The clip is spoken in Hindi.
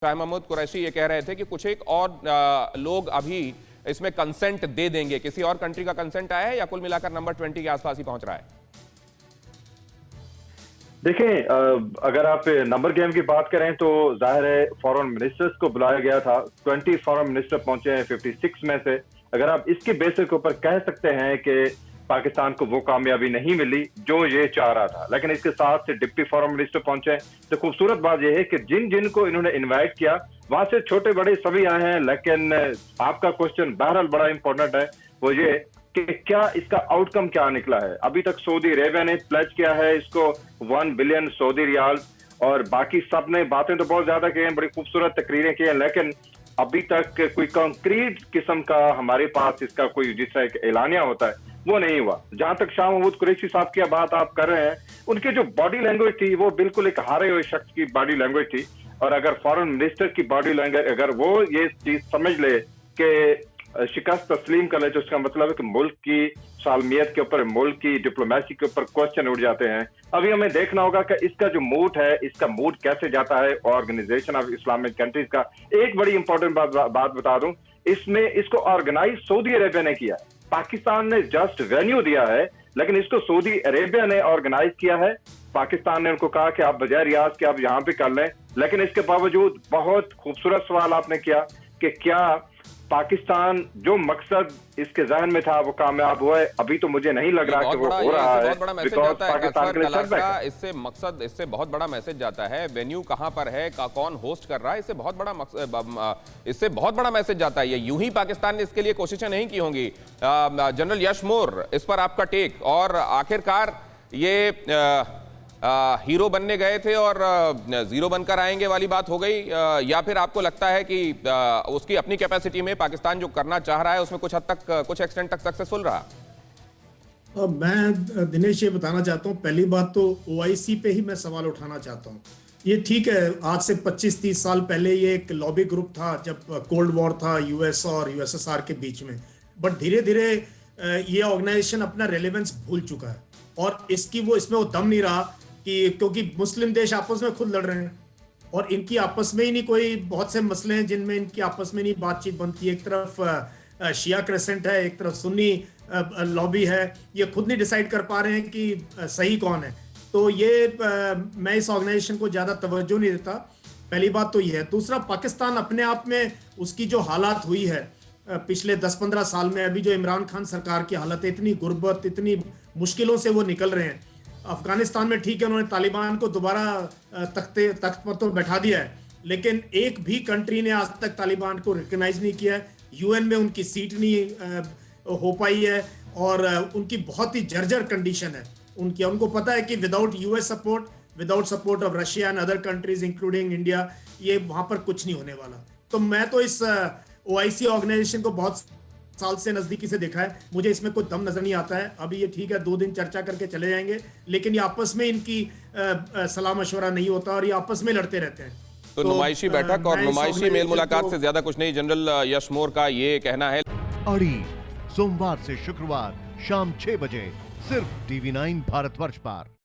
शाह महमूद कुरैशी ये कह रहे थे कि कुछ एक और लोग अभी इसमें कंसेंट दे देंगे। किसी और कंट्री का कंसेंट आया है या कुल मिलाकर नंबर 20 के आसपास ही पहुंच रहा है? देखें, अगर आप नंबर गेम की बात करें तो जाहिर है फॉरेन मिनिस्टर्स को बुलाया गया था। 20 फॉरेन मिनिस्टर पहुंचे हैं 56 में से। अगर आप इसके बेसिस के ऊपर कह सकते हैं कि पाकिस्तान को वो कामयाबी नहीं मिली जो ये चाह रहा था, लेकिन इसके साथ से डिप्टी फॉरेन मिनिस्टर पहुंचे। तो खूबसूरत बात यह है कि जिन जिन को इन्होंने इन्वाइट किया वहां से छोटे बड़े सभी आए हैं। लेकिन आपका क्वेश्चन बहरहाल बड़ा इंपॉर्टेंट है, वो ये कि क्या इसका आउटकम क्या निकला है। अभी तक सऊदी अरेबिया ने प्लेज किया है इसको 1 बिलियन सऊदी रियाल, और बाकी सब ने बातें तो बहुत ज्यादा की हैं, बड़ी खूबसूरत तकरीरें की हैं, लेकिन अभी तक कोई कंक्रीट किस्म का हमारे पास इसका कोई जिस तरह एक एलानिया होता है वो नहीं हुआ। जहां तक शाह महमूद कुरैशी साहब की बात आप कर रहे हैं, उनकी जो बॉडी लैंग्वेज थी वो बिल्कुल एक हारे हुए शख्स की बॉडी लैंग्वेज थी। और अगर फॉरेन मिनिस्टर की बॉडी लैंग्वेज अगर वो ये चीज समझ ले कि शिकस्त तस्लीम कर ले, तो उसका मतलब है कि मुल्क की सालमियत के ऊपर, मुल्क की डिप्लोमेसी के ऊपर क्वेश्चन उठ जाते हैं। अभी हमें देखना होगा कि इसका जो मूड है, इसका मूड कैसे जाता है ऑर्गेनाइजेशन ऑफ इस्लामिक कंट्रीज का। एक बड़ी इंपॉर्टेंट बात बता दूं, इसमें इसको ऑर्गेनाइज सऊदी अरेबिया ने किया है। पाकिस्तान ने जस्ट वेन्यू दिया है, लेकिन इसको सऊदी अरेबिया ने ऑर्गेनाइज किया है। पाकिस्तान ने उनको कहा कि आप बजाय रियाज के आप यहाँ पे कर लें, लेकिन इसके बावजूद बहुत खूबसूरत सवाल आपने किया कि क्या पाकिस्तान जो मकसद इसके जहन में था वो कामयाब हुआ है। अभी तो मुझे नहीं लग रहा कि वो हो रहा है। बहुत बड़ा मैसेज जाता है पाकिस्तान के लिए, इससे मकसद, इससे बहुत बड़ा मैसेज जाता है। वेन्यू कहां पर है, कौन होस्ट कर रहा है, इससे बहुत बड़ा इससे बहुत बड़ा मैसेज जाता है। ये यूं ही पाकिस्तान ने इसके लिए कोशिशें नहीं की होंगी। जनरल यश मोर, इस पर आपका टेक, और आखिरकार ये हीरो बनने गए थे और जीरो बनकर आएंगे वाली बात हो गई, या फिर आपको लगता है कि उसकी अपनी कैपेसिटी में पाकिस्तान जो करना चाह रहा है उसमें कुछ हद तक, कुछ एक्सटेंट तक सक्सेसफुल रहा? मैं दिनेश ये बताना चाहता हूँ, पहली बात तो ओआईसी पे ही मैं सवाल उठाना चाहता हूँ। ये ठीक है, आज से 25-30 साल पहले ये एक लॉबी ग्रुप था जब कोल्ड वॉर था यूएस और यूएसएसआर के बीच में, बट धीरे धीरे ये ऑर्गेनाइजेशन अपना रेलेवेंस भूल चुका है और इसमें वो दम नहीं रहा कि क्योंकि मुस्लिम देश आपस में खुद लड़ रहे हैं और इनकी आपस में ही नहीं, कोई बहुत से मसले हैं जिनमें इनकी आपस में नहीं बातचीत बनती है। एक तरफ शिया क्रेसेंट है, एक तरफ सुन्नी लॉबी है, ये खुद नहीं डिसाइड कर पा रहे हैं कि सही कौन है। तो ये मैं इस ऑर्गेनाइजेशन को ज्यादा तवज्जो नहीं देता, पहली बात तो ये है। दूसरा, पाकिस्तान अपने आप में उसकी जो हालात हुई है पिछले 10-15 साल में, अभी जो इमरान खान सरकार की हालत है, इतनी गुर्बत, इतनी मुश्किलों से वो निकल रहे हैं। अफगानिस्तान में ठीक है, उन्होंने तालिबान को दोबारा तख्त पर तो बैठा दिया है, लेकिन एक भी कंट्री ने आज तक तालिबान को रिकॉग्नाइज नहीं किया है। यूएन में उनकी सीट नहीं हो पाई है और उनकी बहुत ही जर्जर कंडीशन है उनकी। उनको पता है कि without US support, without support of Russia and other countries including India, ये वहां पर कुछ नहीं होने वाला। तो मैं तो इस ओआईसी ऑर्गेनाइजेशन को बहुत साल से नजदीकी से देखा है, मुझे इसमें कोई दम नजर नहीं आता है। अभी ये ठीक है 2 दिन चर्चा करके चले जाएंगे, लेकिन ये आपस में इनकी सलाह मशवरा नहीं होता और ये आपस में लड़ते रहते हैं। तो नुमाइशी बैठक और नुमाइशी मेल मुलाकात से ज्यादा कुछ नहीं, जनरल यश मोर का ये कहना है। अड़ी सोमवार से शुक्रवार शाम 6 बजे सिर्फ TV9 भारतवर्ष पर।